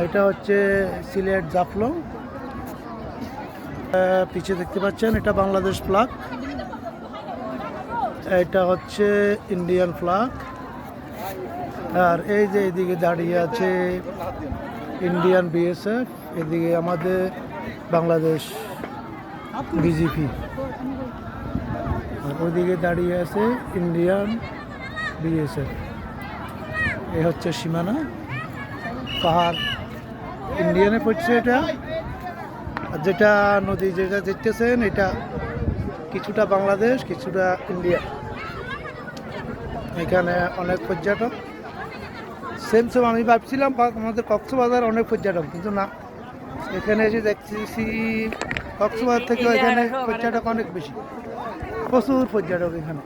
এটা হচ্ছে সিলেট জাফলং। পিছিয়ে দেখতে পাচ্ছেন এটা বাংলাদেশ ফ্ল্যাগ, এটা হচ্ছে ইন্ডিয়ান ফ্ল্যাগ। আর এই যে এদিকে দাঁড়িয়ে আছে ইন্ডিয়ান বিএসএফ, এদিকে আমাদের বাংলাদেশ বিজেপি, আর ওইদিকে দাঁড়িয়ে আছে ইন্ডিয়ান বিএসএফ। এই হচ্ছে সীমানা, পাহাড় ইন্ডিয়ানে পড়ছে এটা। আর যেটা নদী যেটা দেখতেছেন এটা কিছুটা বাংলাদেশ কিছুটা ইন্ডিয়া। এখানে অনেক পর্যটক, সেম আমি ভাবছিলাম আমাদের কক্সবাজার অনেক পর্যটক, কিন্তু না, এখানে এসে দেখতেছি কক্সবাজার থেকে এখানে পর্যটক অনেক বেশি, প্রচুর পর্যটক এখানে।